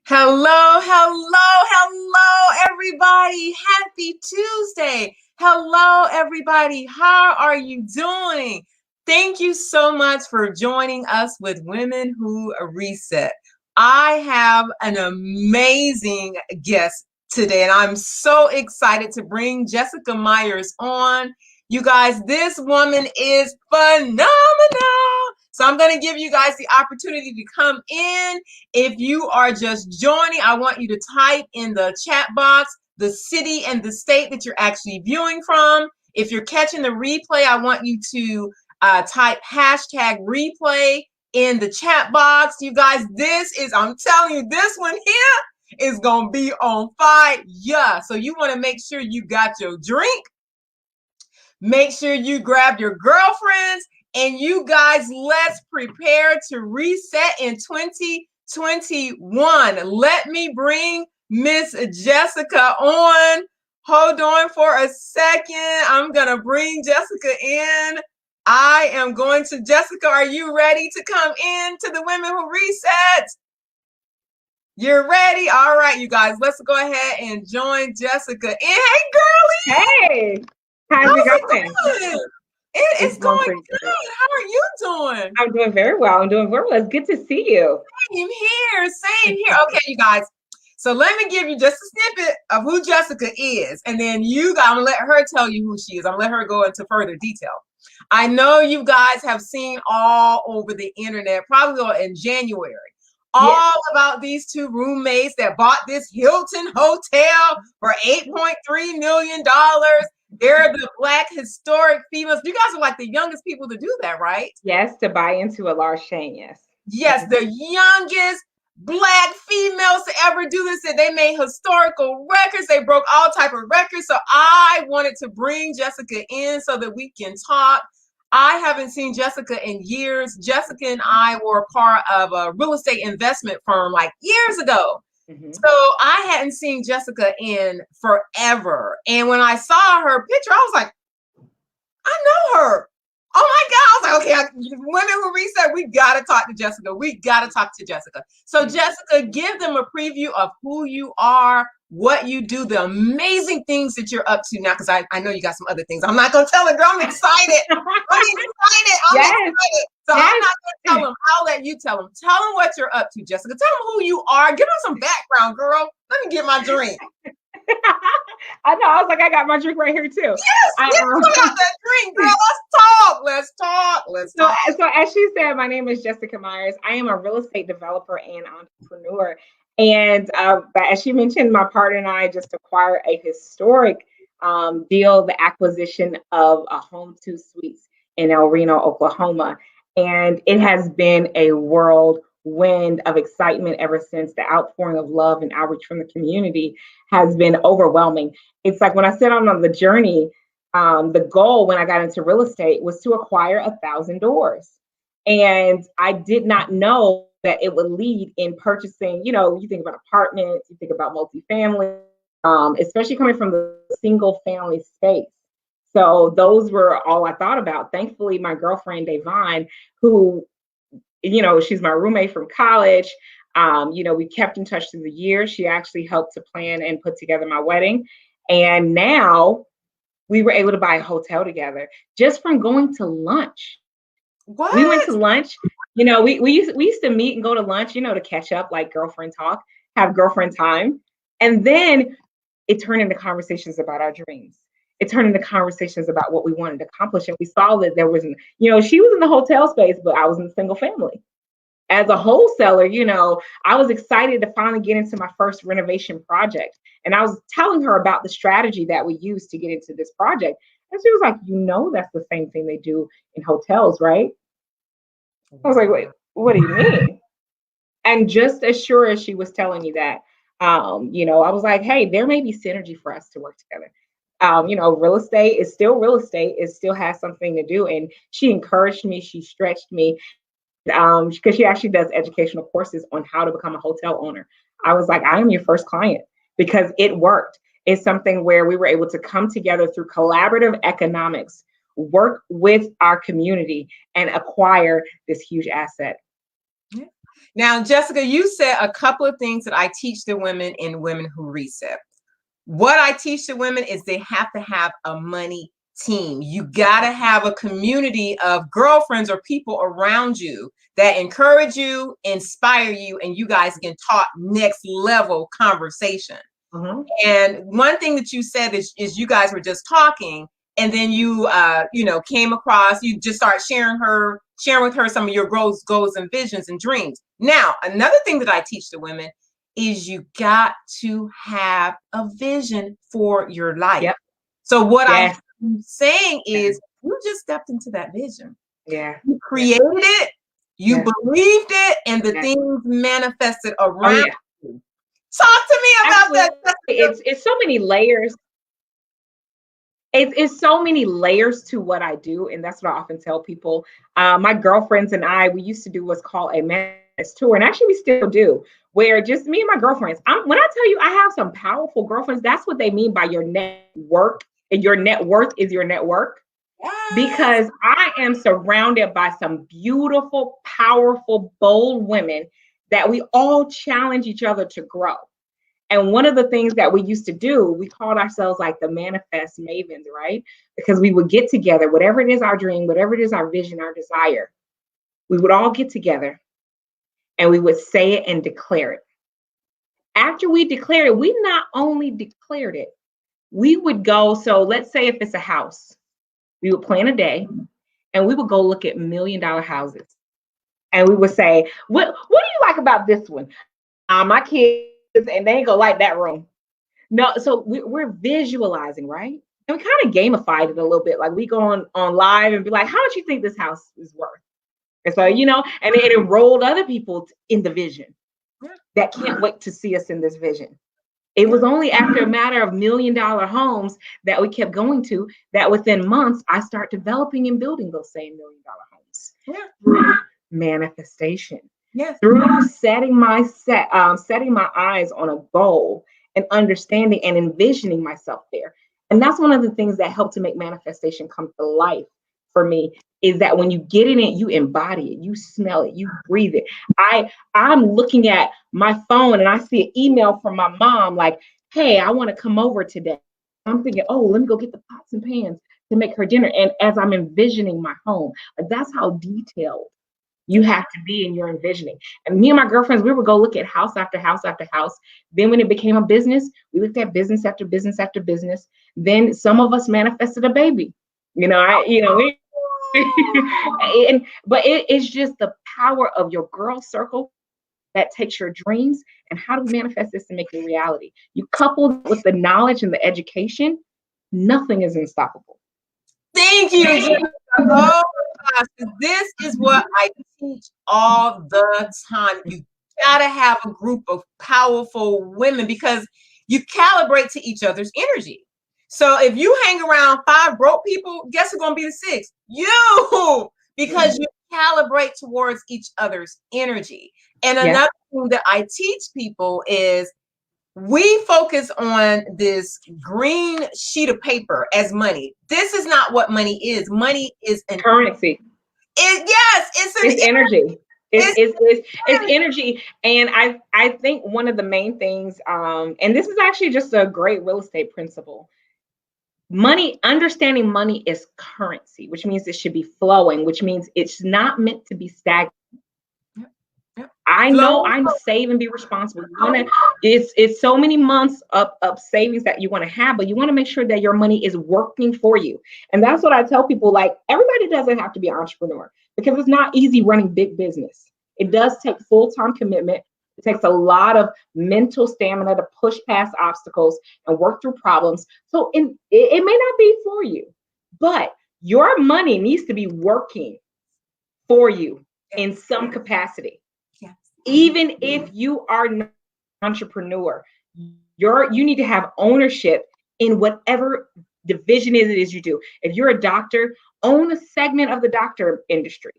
Hello, hello, hello, everybody. Happy Tuesday. Hello, everybody. How are you doing? Thank you so much for joining us with Women Who Reset. I have an amazing guest today, and I'm so excited to bring Jessica Myers on. You guys, this woman is phenomenal. So I'm going to give you guys the opportunity to come in. If you are just joining, I want you to type in the chat box the city and the state that you're actually viewing from. If you're catching the replay, I want you to type hashtag replay in the chat box. You guys, I'm telling you, this one here is going to be on fire. Yeah. So you want to make sure you got your drink. Make sure you grab your girlfriends. And you guys, let's prepare to reset in 2021. Let me bring Miss Jessica on. Hold on for a second. I'm going to bring Jessica in. Jessica, are you ready to come in to the Women Who Reset? You're ready? All right, you guys, let's go ahead and join Jessica in. Hey, girlie. Hey, how's it going? It's going good. How are you doing? I'm doing very well. It's good to see you. Same here. Okay, you guys. So let me give you just a snippet of who Jessica is. And then I'm going to let her tell you who she is. I'm going to let her go into further detail. I know you guys have seen all over the internet, probably in January, all about these two roommates that bought this Hilton hotel for $8.3 million. They're the Black historic females. You guys are like the youngest people to do that, right? Yes, to buy into a large chain, yes. Yes, the youngest Black females to ever do this. And they made historical records. They broke all type of records. So I wanted to bring Jessica in so that we can talk. I haven't seen Jessica in years. Jessica and I were part of a real estate investment firm like years ago. So I hadn't seen Jessica in forever. And when I saw her picture, I was like, I know her. Oh my God. I was like, okay, Women Who Reset, we got to talk to Jessica. So Jessica, give them a preview of who you are, what you do, the amazing things that you're up to now, because I know you got some other things. I'm not going to tell her, girl, I'm excited. I'm excited. So I'm not going to tell them. I'll let you tell them. Tell them what you're up to, Jessica. Tell them who you are. Give them some background, girl. Let me get my drink. I know. I was like, I got my drink right here too. Yes, got that drink, girl. Let's talk. So as she said, my name is Jessica Myers. I am a real estate developer and entrepreneur. And as she mentioned, my partner and I just acquired a historic deal, the acquisition of a Home2 Suites in El Reno, Oklahoma. And it has been a whirlwind of excitement ever since. The outpouring of love and outreach from the community has been overwhelming. It's like when I set on the journey, the goal when I got into real estate was to acquire 1,000 doors. And I did not know that it would lead in purchasing, you think about apartments, you think about multifamily, especially coming from the single family space. So those were all I thought about. Thankfully, my girlfriend, Davon, who, she's my roommate from college. We kept in touch through the years. She actually helped to plan and put together my wedding. And now we were able to buy a hotel together just from going to lunch. What? We went to lunch. We used to meet and go to lunch, to catch up, like girlfriend talk, have girlfriend time. And then it turned into conversations about our dreams. It turned into conversations about what we wanted to accomplish. And we saw that there wasn't, she was in the hotel space, but I was in the single family. As a wholesaler, I was excited to finally get into my first renovation project. And I was telling her about the strategy that we used to get into this project. And she was like, that's the same thing they do in hotels, right? I was like, wait, what do you mean? And just as sure as she was telling me that, I was like, hey, there may be synergy for us to work together. Real estate is still real estate. It still has something to do. And she encouraged me. She stretched me because she actually does educational courses on how to become a hotel owner. I was like, I am your first client because it worked. It's something where we were able to come together through collaborative economics, work with our community and acquire this huge asset. Now, Jessica, you said a couple of things that I teach the women in Women Who Reset. What I teach the women is they have to have a money team. You got to have a community of girlfriends or people around you that encourage you, inspire you, and you guys can talk next level conversation. Mm-hmm. And one thing that you said is you guys were just talking, and then you came across, you just start sharing with her some of your goals and visions and dreams. Now, another thing that I teach the women is you got to have a vision for your life. Yep. So what I'm saying is you just stepped into that vision. Yeah. You created it, you believed it, and the things manifested around you. Talk to me about that. It's so many layers. It's so many layers to what I do, and that's what I often tell people. My girlfriends and I, we used to do what's called a manifest tour, and actually we still do, where just me and my girlfriends. When I tell you I have some powerful girlfriends, that's what they mean by your network, and your net worth is your network. Because I am surrounded by some beautiful, powerful, bold women that we all challenge each other to grow. And one of the things that we used to do, we called ourselves like the manifest mavens, right? Because we would get together, whatever it is our dream, whatever it is our vision, our desire, we would all get together and we would say it and declare it. After we declared it, we not only declared it, we would go, so let's say if it's a house, we would plan a day and we would go look at $1 million houses. And we would say, what do you like about this one? My kids, and they ain't gonna like that room. No, so we're visualizing, right? And we kind of gamified it a little bit. Like we go on live and be like, how much you think this house is worth? And so, and it enrolled other people in the vision that can't wait to see us in this vision. It was only after a matter of $1 million homes that we kept going to that within months, I start developing and building those same $1 million homes. Through manifestation. Yes. Through setting my eyes on a goal and understanding and envisioning myself there. And that's one of the things that helped to make manifestation come to life for me, is that when you get in it, you embody it, you smell it, you breathe it. I'm looking at my phone and I see an email from my mom like, hey, I want to come over today. I'm thinking, oh, let me go get the pots and pans to make her dinner. And as I'm envisioning my home, that's how detailed you have to be in your envisioning. And me and my girlfriends, we would go look at house after house after house. Then when it became a business, we looked at business after business after business. Then some of us manifested a baby. But it's just the power of your girl circle that takes your dreams and how do we manifest this and make it a reality. You couple with the knowledge and the education, nothing is unstoppable. Thank you. Oh gosh, this is what I teach all the time. You gotta have a group of powerful women because you calibrate to each other's energy. So if you hang around 5 broke people, guess who's gonna be the 6th? You, because you calibrate towards each other's energy. And another thing that I teach people is we focus on this green sheet of paper as money. This is not what money is. Money is an currency. It's energy. It's energy. And I think one of the main things, and this is actually just a great real estate principle. Understanding money is currency, which means it should be flowing, which means it's not meant to be stagnant. I know I'm save and be responsible. It's so many months of savings that you want to have, but you want to make sure that your money is working for you. And that's what I tell people, like everybody doesn't have to be an entrepreneur because it's not easy running big business. It does take full-time commitment. It takes a lot of mental stamina to push past obstacles and work through problems. So it may not be for you, but your money needs to be working for you in some capacity. Even if you are not an entrepreneur, you need to have ownership in whatever division it is you do. If you're a doctor, own a segment of the doctor industry.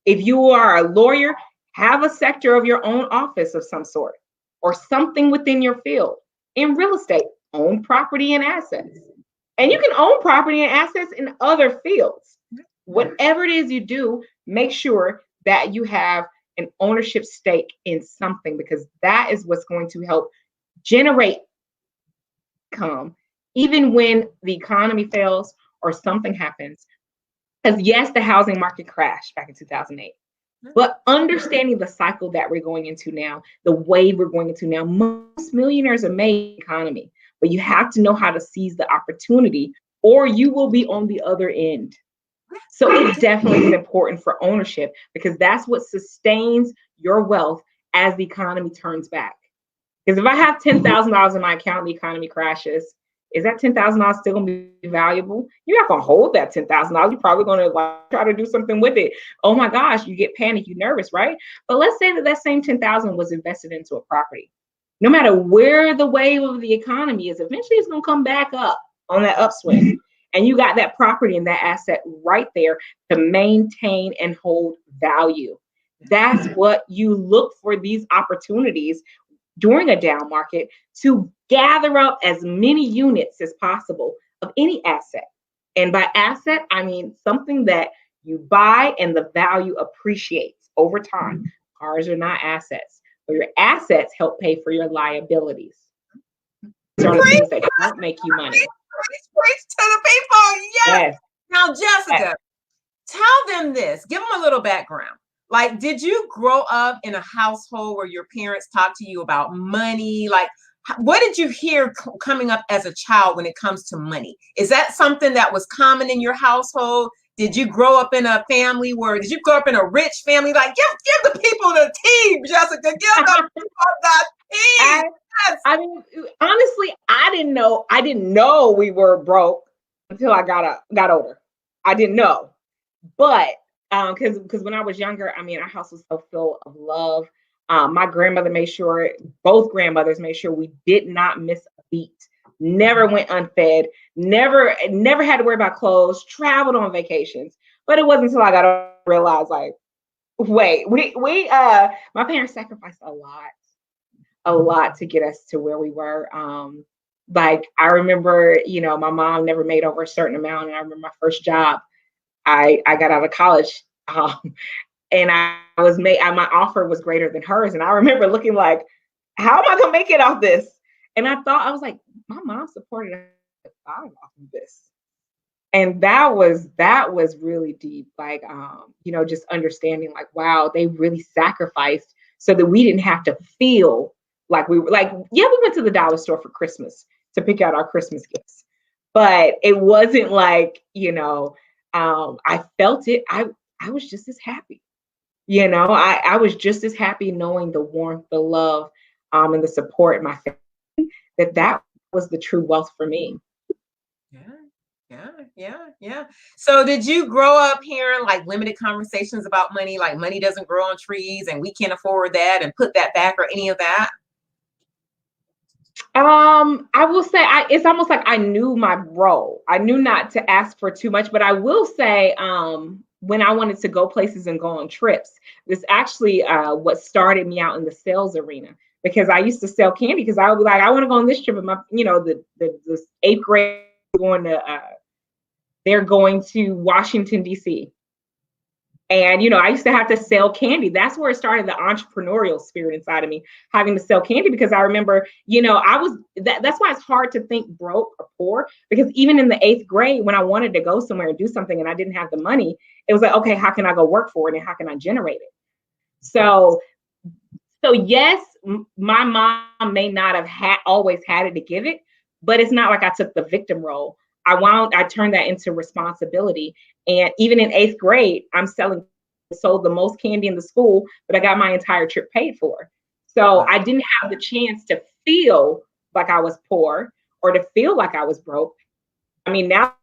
If you are a lawyer, have a sector of your own office of some sort or something within your field. In real estate, own property and assets. And you can own property and assets in other fields. Whatever it is you do, make sure that you have an ownership stake in something, because that is what's going to help generate income, even when the economy fails or something happens. Because yes, the housing market crashed back in 2008. But understanding the cycle that we're going into now, the wave we're going into now, most millionaires are made economy, but you have to know how to seize the opportunity or you will be on the other end. So it definitely is important for ownership, because that's what sustains your wealth as the economy turns back. Because if I have $10,000 in my account and the economy crashes, is that $10,000 still going to be valuable? You're not going to hold that $10,000. You're probably going to try to do something with it. Oh my gosh, you get panic, you're nervous, right? But let's say that same $10,000 was invested into a property. No matter where the wave of the economy is, eventually it's going to come back up on that upswing. And you got that property and that asset right there to maintain and hold value. That's what you look for, these opportunities during a down market, to gather up as many units as possible of any asset. And by asset, I mean something that you buy and the value appreciates over time. Cars are not assets, but your assets help pay for your liabilities. These are the things that don't make you money. Preach to the people. Yes. Now, Jessica, tell them this. Give them a little background. Like, did you grow up in a household where your parents talked to you about money? Like, what did you hear coming up as a child when it comes to money? Is that something that was common in your household? Did you grow up in a family did you grow up in a rich family? Like, give the people the tea, Jessica. Give the people the tea. I mean, honestly, I didn't know we were broke until I got older. I didn't know. But because when I was younger, I mean, our house was so full of love. My grandmother made sure, both grandmothers made sure we did not miss a beat. Never went unfed, never had to worry about clothes, traveled on vacations. But it wasn't until I got to realize, like, wait, my parents sacrificed a lot to get us to where we were. Like, I remember, my mom never made over a certain amount. And I remember my first job, I got out of college, and my offer was greater than hers. And I remember looking like, how am I gonna make it off this? And I was like, my mom supported off of this. And that was really deep. Like, just understanding, like, wow, they really sacrificed so that we didn't have to feel like we were like, yeah, we went to the dollar store for Christmas to pick out our Christmas gifts, but it wasn't like, I felt it. I was just as happy. I was just as happy knowing the warmth, the love, and the support in my family, that was the true wealth for me. Yeah. So did you grow up hearing like limited conversations about money, like money doesn't grow on trees and we can't afford that and put that back, or any of that? I will say it's almost like I knew my role. I knew not to ask for too much, but I will say, when I wanted to go places and go on trips, this actually what started me out in the sales arena, because I used to sell candy, because I would be like, I want to go on this trip, and my, the 8th grade they're going to Washington, D.C. And, I used to have to sell candy. That's where it started, the entrepreneurial spirit inside of me, having to sell candy, because I remember, that's why it's hard to think broke or poor, because even in the 8th grade, when I wanted to go somewhere and do something and I didn't have the money, it was like, okay, how can I go work for it and how can I generate it? So yes, my mom may not have always had it to give it, but it's not like I took the victim role. I turned that into responsibility. And even in 8th grade, sold the most candy in the school, but I got my entire trip paid for. So I didn't have the chance to feel like I was poor or to feel like I was broke. I mean, now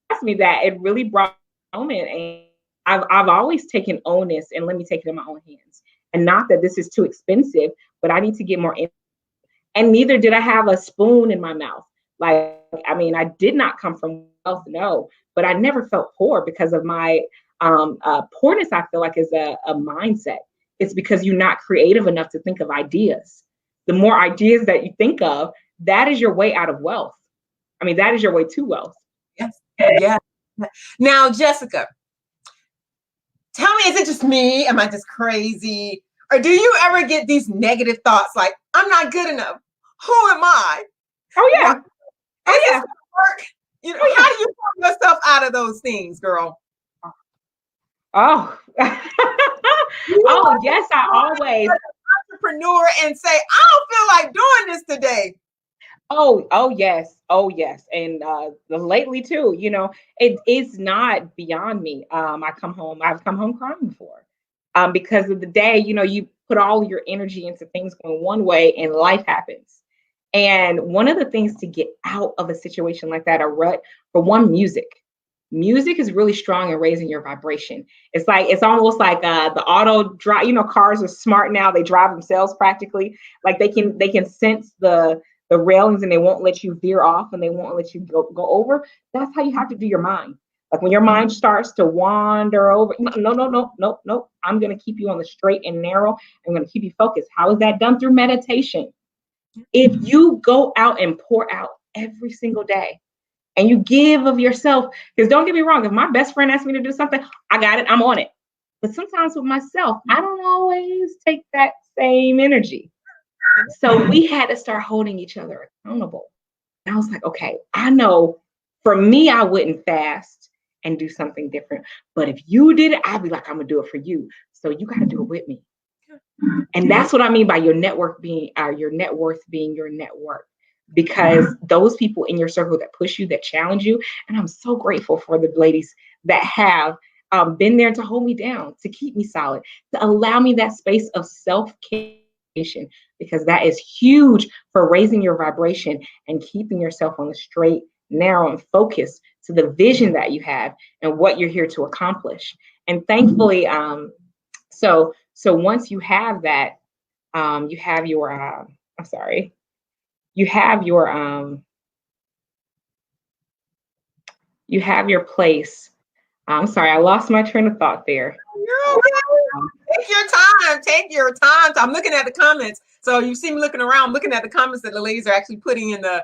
ask me that, it really brought a moment, and I've always taken onus and let me take it in my own hands. And not that this is too expensive, but I need to get more in. And neither did I have a spoon in my mouth. Like, I mean, I did not come from wealth, no, but I never felt poor because of my poorness. I feel like is a mindset. It's because you're not creative enough to think of ideas. The more ideas that you think of, that is your way out of wealth. I mean, that is your way to wealth. Yes. Yeah. Now, Jessica, tell me, is it just me? Am I just crazy? Or do you ever get these negative thoughts like, I'm not good enough? Who am I? Oh yeah. What, Oh is this yeah. gonna work? You know, Oh how yeah. do you pull yourself out of those things, girl? Oh. You Oh want yes, I always. to entrepreneur and say, I don't feel like doing this today. Oh yes, oh yes, and lately too. You know, it is not beyond me. I've come home crying before, because of the day. You know, you put all your energy into things going one way, and life happens. And one of the things to get out of a situation like that, a rut, for one, music. Music is really strong in raising your vibration. It's almost like the auto drive. You know, cars are smart now; they drive themselves practically. Like they can sense the railings and they won't let you veer off and they won't let you go over. That's how you have to do your mind. Like when your mind starts to wander over, no, no, no, no, no. I'm going to keep you on the straight and narrow. I'm going to keep you focused. How is that done? Through meditation. If you go out and pour out every single day and you give of yourself, because don't get me wrong, if my best friend asks me to do something, I got it, I'm on it. But sometimes with myself, I don't always take that same energy. So we had to start holding each other accountable. And I was like, okay, I know for me, I wouldn't fast and do something different. But if you did it, I'd be like, I'm gonna do it for you. So you got to do it with me. And that's what I mean by your network being your net worth being your network. Because those people in your circle that push you, that challenge you, and I'm so grateful for the ladies that have been there to hold me down, to keep me solid, to allow me that space of self-care, because that is huge for raising your vibration and keeping yourself on the straight, narrow, and focused to the vision that you have and what you're here to accomplish. And thankfully, so once you have that, you have your I'm sorry, you have your you have your place. I'm sorry, I lost my train of thought there. You're okay. Take your time. Take your time. I'm looking at the comments. So you see me looking around, looking at the comments that the ladies are actually putting in the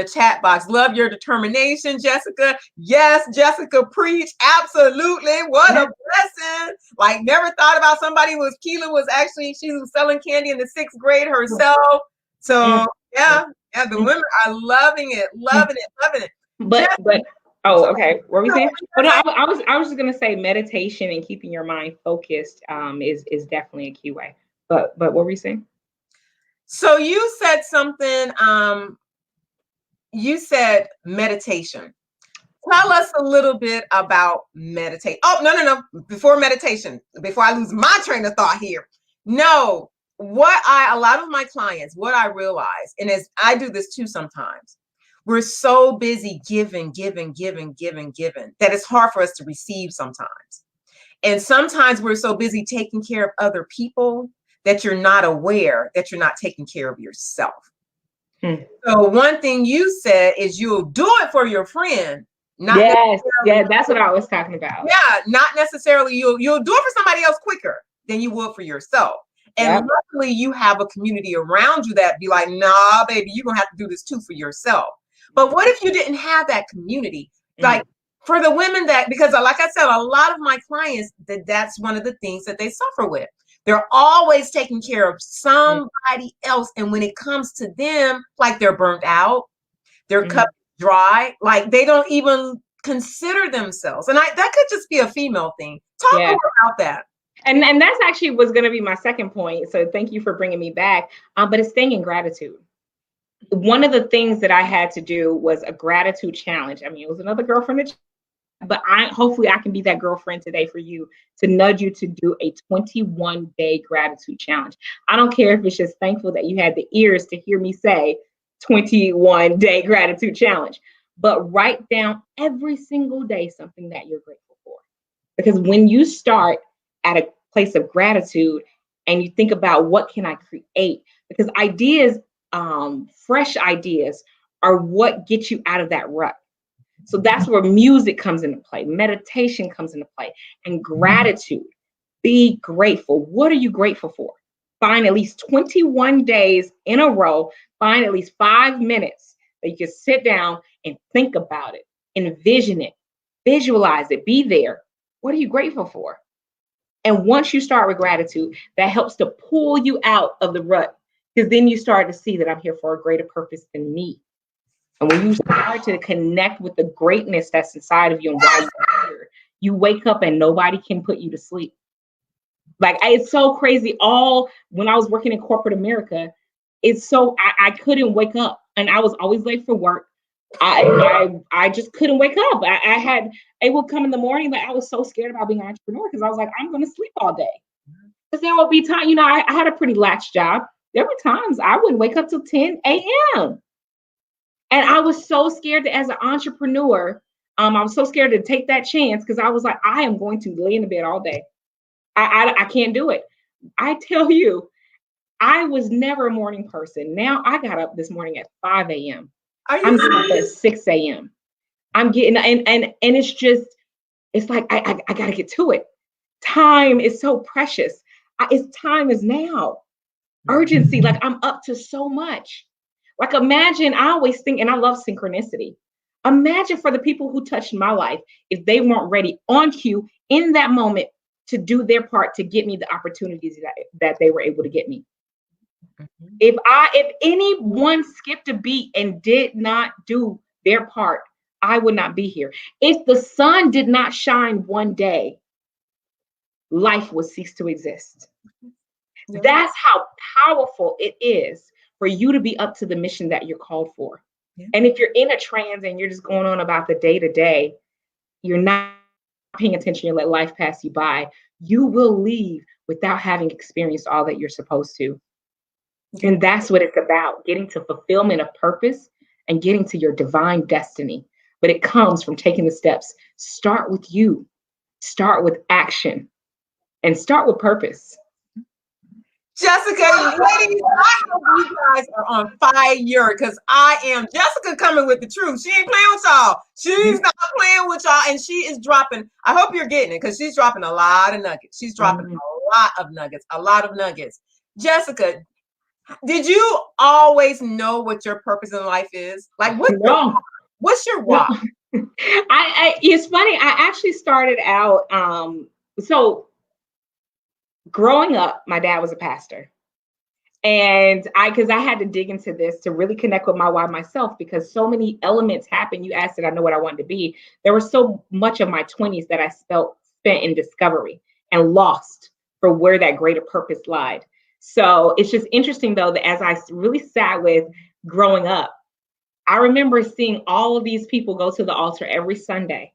chat box. Love your determination, Jessica. Yes, Jessica, preach. Absolutely. What a blessing. Like, never thought about somebody who was Keela was actually, she was selling candy in the 6th grade herself. So yeah, the women are loving it, loving it, loving it. But oh, okay. What were we saying? But no, I was just gonna say meditation and keeping your mind focused is definitely a key way. But what were we saying? So you said something. You said meditation. Tell us a little bit about meditate. Oh, no. Before meditation, before I lose my train of thought here. No, a lot of my clients, what I realize, and as I do this too sometimes, we're so busy giving, that it's hard for us to receive sometimes. And sometimes we're so busy taking care of other people that you're not aware that you're not taking care of yourself. So one thing you said is you'll do it for your friend. Yes, that's what I was talking about. Yeah, not necessarily you'll do it for somebody else quicker than you would for yourself. And luckily you have a community around you that be like, nah, baby, you're gonna have to do this too for yourself. But what if you didn't have that community? Like for the women that, because like I said, a lot of my clients, that's one of the things that they suffer with. They're always taking care of somebody else. And when it comes to them, like they're burnt out, their cup dry, like they don't even consider themselves. And that could just be a female thing. Talk more about that. And that's actually was going to be my second point. So thank you for bringing me back. But it's staying in gratitude. One of the things that I had to do was a gratitude challenge. I mean, it was another girlfriend, but hopefully I can be that girlfriend today for you to nudge you to do a 21-day gratitude challenge. I don't care if it's just thankful that you had the ears to hear me say 21-day gratitude challenge, but write down every single day something that you're grateful for. Because when you start at a place of gratitude and you think about what can I create, because ideas, fresh ideas are what get you out of that rut. So that's where music comes into play, meditation comes into play, and gratitude. Be grateful. What are you grateful for? Find at least 21 days in a row, find at least 5 minutes that you can sit down and think about it, envision it, visualize it, be there. What are you grateful for? And once you start with gratitude, that helps to pull you out of the rut, because then you start to see that I'm here for a greater purpose than me. And when you start to connect with the greatness that's inside of you and why you're here, you wake up and nobody can put you to sleep. Like, it's so crazy. When I was working in corporate America, I couldn't wake up, and I was always late for work. I just couldn't wake up. It would come in the morning, but I was so scared about being an entrepreneur because I was like, I'm going to sleep all day. Because there would be time, I had a pretty lax job. There were times I wouldn't wake up till 10 a.m. And I was so scared that as an entrepreneur, I was so scared to take that chance because I was like, I am going to lay in the bed all day. I can't do it. I tell you, I was never a morning person. Now I got up this morning at 5 a.m. I'm getting up at 6 a.m. I'm getting, and it's like, I got to get to it. Time is so precious. Time is now. Urgency, like I'm up to so much. Like, imagine, I always think, and I love synchronicity. Imagine for the people who touched my life, if they weren't ready on cue in that moment to do their part to get me the opportunities that they were able to get me. Mm-hmm. If anyone skipped a beat and did not do their part, I would not be here. If the sun did not shine one day, life would cease to exist. Yeah. That's how powerful it is for you to be up to the mission that you're called for. Yeah. And if you're in a trance and you're just going on about the day to day, you're not paying attention, you let life pass you by, you will leave without having experienced all that you're supposed to. Yeah. And that's what it's about, getting to fulfillment of purpose and getting to your divine destiny. But it comes from taking the steps. Start with you, start with action, and start with purpose. Jessica, ladies, I hope you guys are on fire because I am. Jessica coming with the truth. She ain't playing with y'all. She's not playing with y'all, and she is dropping. I hope you're getting it because she's dropping a lot of nuggets. She's dropping a lot of nuggets. Jessica, did you always know what your purpose in life is? Like, what's your why? No. It's funny. I actually started out. Growing up, my dad was a pastor, and because I had to dig into this to really connect with my why myself, because so many elements happen. You asked, did I know what I wanted to be? There was so much of my 20s that I spent in discovery and lost for where that greater purpose lied. So it's just interesting, though, that as I really sat with growing up, I remember seeing all of these people go to the altar every Sunday,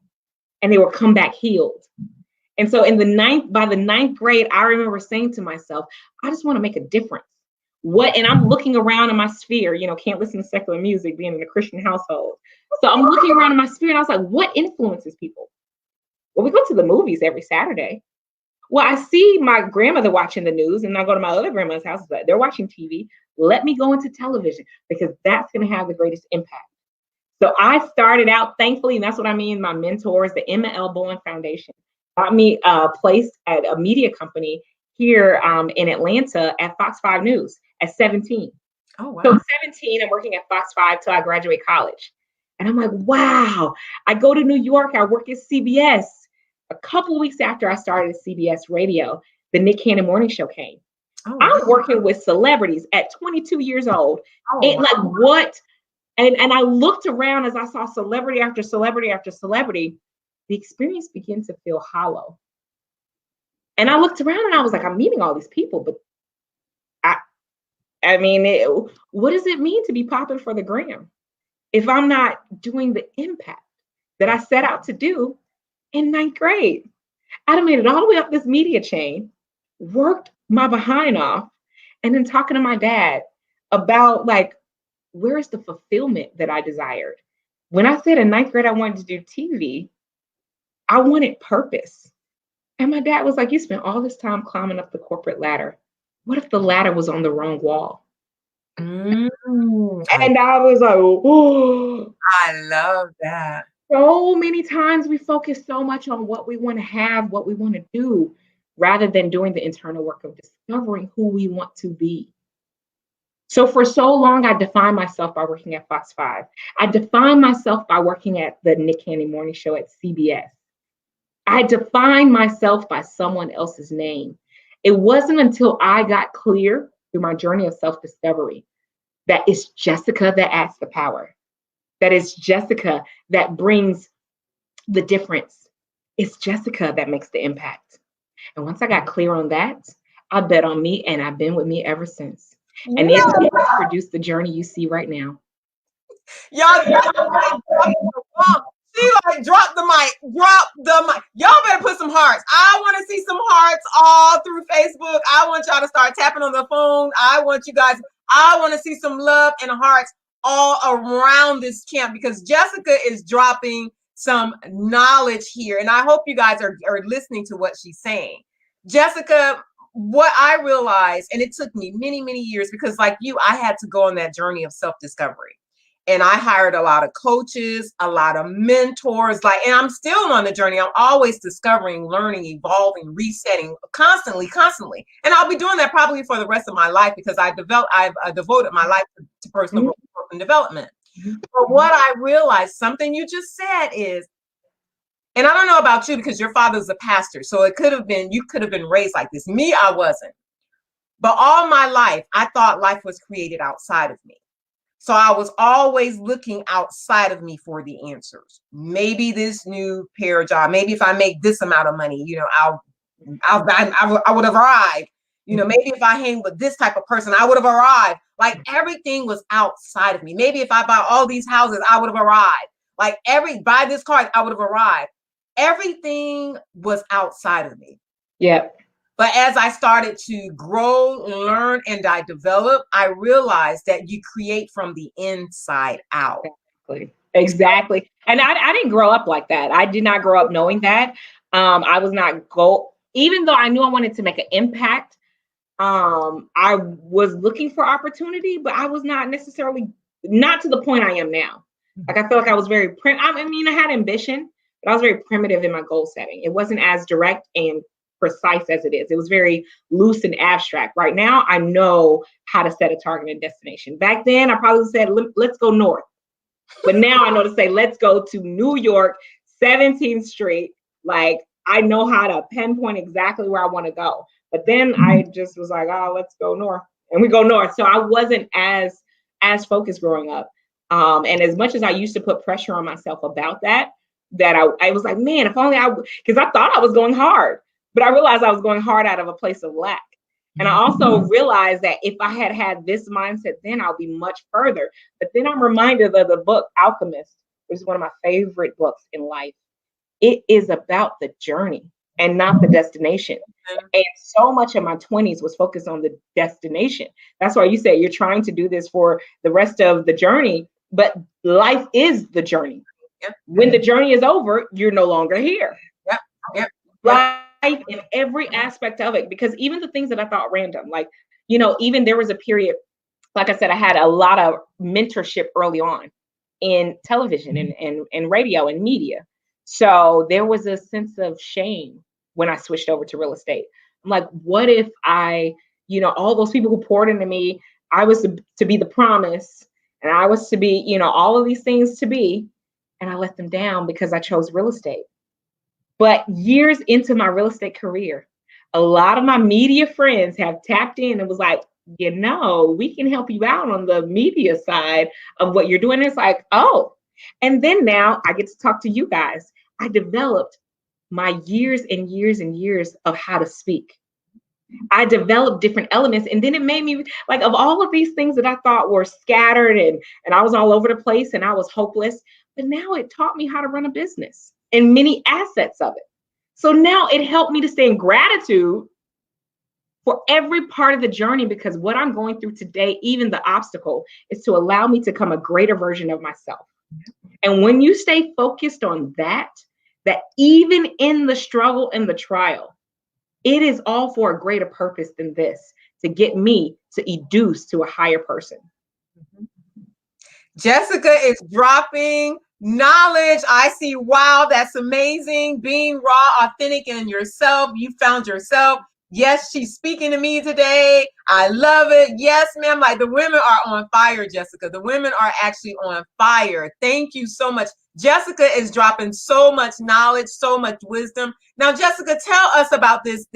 and they would come back healed. And so by the ninth grade, I remember saying to myself, I just want to make a difference. And I'm looking around in my sphere, can't listen to secular music being in a Christian household. So I'm looking around in my sphere and I was like, what influences people? Well, we go to the movies every Saturday. Well, I see my grandmother watching the news, and I go to my other grandma's house, but they're watching TV. Let me go into television because that's going to have the greatest impact. So I started out, thankfully, and that's what I mean, my mentors, the Emma L. Bowen Foundation, got me placed at a media company here in Atlanta at Fox 5 News at 17. Oh, wow. So 17, I'm working at Fox 5 till I graduate college. And I'm like, wow. I go to New York, I work at CBS. A couple of weeks after I started at CBS Radio, the Nick Cannon Morning Show came. Oh, I'm working with celebrities at 22 years old. Oh, like, what? And I looked around as I saw celebrity after celebrity after celebrity. The experience began to feel hollow. And I looked around and I was like, I'm meeting all these people, but what does it mean to be popping for the gram if I'm not doing the impact that I set out to do in ninth grade? I'd have made it all the way up this media chain, worked my behind off, and then talking to my dad about, like, where is the fulfillment that I desired? When I said in ninth grade I wanted to do TV, I wanted purpose. And my dad was like, you spent all this time climbing up the corporate ladder. What if the ladder was on the wrong wall? And I was like, oh. I love that. So many times we focus so much on what we want to have, what we want to do, rather than doing the internal work of discovering who we want to be. So for so long, I defined myself by working at Fox 5. I defined myself by working at the Nick Cannon Morning Show at CBS. I defined myself by someone else's name. It wasn't until I got clear through my journey of self-discovery that it's Jessica that adds the power. That it's Jessica that brings the difference. It's Jessica that makes the impact. And once I got clear on that, I bet on me, and I've been with me ever since. And it's produced the journey you see right now. Y'all, she like drop the mic. Y'all better put some hearts. I want to see some hearts all through Facebook. I want y'all to start tapping on the phone. I want to see some love and hearts all around this camp, because Jessica is dropping some knowledge here. And I hope you guys are listening to what she's saying. Jessica, what I realized, and it took me many, many years, because like you, I had to go on that journey of self-discovery. And I hired a lot of coaches, a lot of mentors, and I'm still on the journey. I'm always discovering, learning, evolving, resetting constantly. And I'll be doing that probably for the rest of my life, because I've devoted my life to personal growth and development. But what I realized, something you just said is, and I don't know about you because your father's a pastor, so you could have been raised like this. Me, I wasn't. But all my life, I thought life was created outside of me. So I was always looking outside of me for the answers. Maybe this new pair of job, maybe if I make this amount of money, I would have arrived. Maybe if I hang with this type of person, I would have arrived. Like everything was outside of me. Maybe if I buy all these houses, I would have arrived. Like buy this car, I would have arrived. Everything was outside of me. Yeah. But as I started to grow, learn, and I develop, I realized that you create from the inside out. Exactly. And I didn't grow up like that. I did not grow up knowing that. I was not even though I knew I wanted to make an impact, I was looking for opportunity, but I was not necessarily, not to the point I am now. Like, I feel like I was very, I had ambition, but I was very primitive in my goal setting. It wasn't as direct and precise as it is. It was very loose and abstract. Right now, I know how to set a target and destination. Back then, I probably said, let's go north. But now I know to say, let's go to New York, 17th Street. Like, I know how to pinpoint exactly where I want to go. But then I just was like, oh, let's go north. And we go north. So I wasn't as focused growing up. And as much as I used to put pressure on myself about that I was like, man, if only because I thought I was going hard. But I realized I was going hard out of a place of lack. And I also realized that if I had had this mindset, then I'll be much further. But then I'm reminded of the book Alchemist, which is one of my favorite books in life. It is about the journey and not the destination. And so much of my 20s was focused on the destination. That's why you say you're trying to do this for the rest of the journey, but life is the journey. Yep. When the journey is over, you're no longer here. Yep. Life in every aspect of it, because even the things that I thought random, like, even there was a period, like I said, I had a lot of mentorship early on in television and radio and media. So there was a sense of shame when I switched over to real estate. I'm like, what if all those people who poured into me, I was to be the promise, and I was to be, all of these things to be, and I let them down because I chose real estate. But years into my real estate career, a lot of my media friends have tapped in and was like, we can help you out on the media side of what you're doing. And it's like, oh, and then now I get to talk to you guys. I developed my years and years and years of how to speak. I developed different elements, and then it made me like, of all of these things that I thought were scattered and I was all over the place and I was hopeless, but now it taught me how to run a business and many assets of it. So now it helped me to stay in gratitude for every part of the journey, because what I'm going through today, even the obstacle, is to allow me to become a greater version of myself. And when you stay focused on that even in the struggle and the trial, it is all for a greater purpose than this, to get me to educe to a higher person. Jessica is dropping knowledge. I see. Wow, that's amazing. Being raw, authentic in yourself. You found yourself. Yes, she's speaking to me today. I love it. Yes, ma'am. Like, the women are on fire, Jessica. The women are actually on fire. Thank you so much. Jessica is dropping so much knowledge, so much wisdom. Now, Jessica, tell us about this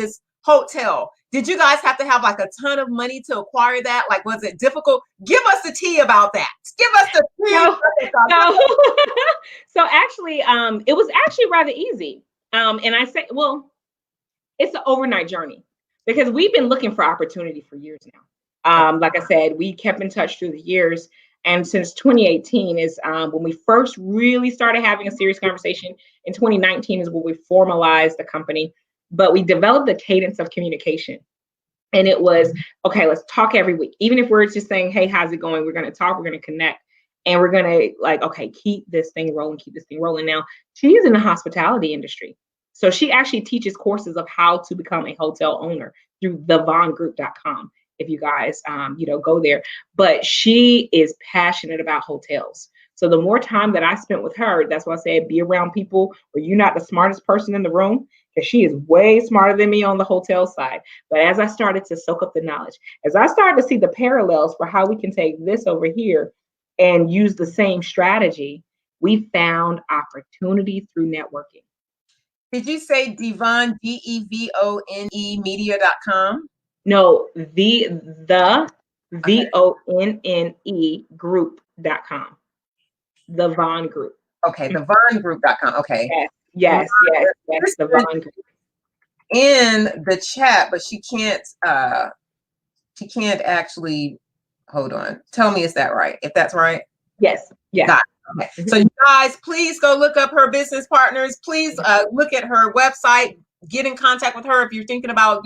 hotel. Did you guys have to have like a ton of money to acquire that? Like, was it difficult? Give us the tea about that. Give us the tea. So actually, it was actually rather easy. And I say, well, it's an overnight journey because we've been looking for opportunity for years now. Like I said, we kept in touch through the years. And since 2018 is when we first really started having a serious conversation. In 2019 is when we formalized the company, but we developed a cadence of communication. And it was, okay, let's talk every week. Even if we're just saying, hey, how's it going? We're going to talk, we're going to connect, and we're going to like, okay, keep this thing rolling. Now, she's in the hospitality industry. So she actually teaches courses of how to become a hotel owner through thevongroup.com. If you guys, go there, but she is passionate about hotels. So the more time that I spent with her, that's why I said, be around people where you're not the smartest person in the room, because she is way smarter than me on the hotel side. But as I started to soak up the knowledge, as I started to see the parallels for how we can take this over here and use the same strategy, we found opportunity through networking. Did you say Devone, DEVONE media.com? No, the VONNE group.com. The Vaughn Group. Okay, the VonGroup.com. Okay. Yes, the Vaughn Group. In the chat, but she can't actually, hold on. Tell me, is that right? If that's right? Yes. Yeah. Okay. So you guys, please go look up her business partners. Please look at her website, get in contact with her if you're thinking about,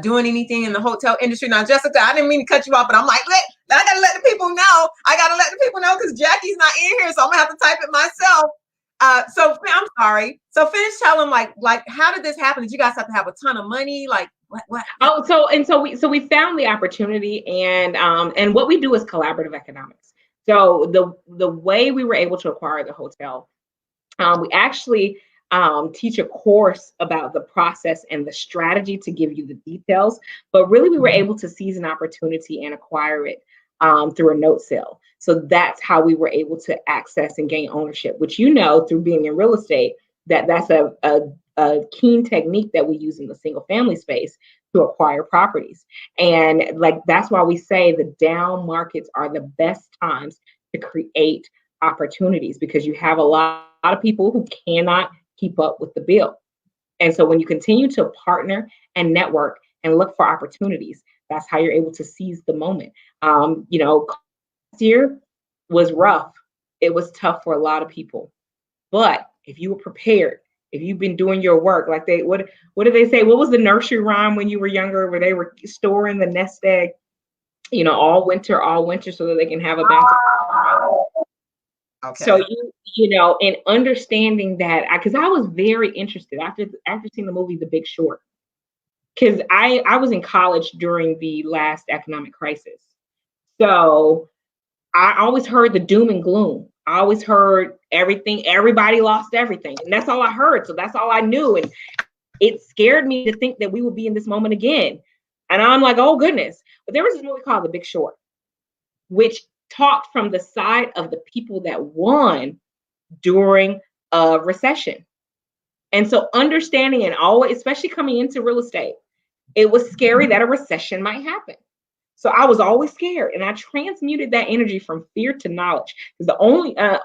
doing anything in the hotel industry. Now, Jessica, I didn't mean to cut you off, but I'm like, I gotta let the people know. I gotta let the people know because Jackie's not in here, so I'm gonna have to type it myself. So I'm sorry. So finish telling like how did this happen? Did you guys have to have a ton of money? Like what? Oh, so we found the opportunity, and what we do is collaborative economics. So the way we were able to acquire the hotel, we actually teach a course about the process and the strategy to give you the details, but really we were able to seize an opportunity and acquire it through a note sale. So that's how we were able to access and gain ownership, which through being in real estate, that's a keen technique that we use in the single family space to acquire properties. And that's why we say the down markets are the best times to create opportunities, because you have a lot of people who cannot keep up with the bill. And so when you continue to partner and network and look for opportunities, that's how you're able to seize the moment. Last year was rough. It was tough for a lot of people. But if you were prepared, if you've been doing your work, like what did they say? What was the nursery rhyme when you were younger, where they were storing the nest egg, all winter, so that they can have a bountiful. Okay. So in understanding that, because I was very interested after seeing the movie The Big Short, because I was in college during the last economic crisis. So I always heard the doom and gloom. I always heard everybody lost everything. And that's all I heard. So that's all I knew. And it scared me to think that we would be in this moment again. And I'm like, oh goodness. But there was this movie called The Big Short, which talked from the side of the people that won during a recession. And so understanding, and always, especially coming into real estate, it was scary that a recession might happen. So I was always scared, and I transmuted that energy from fear to knowledge, because the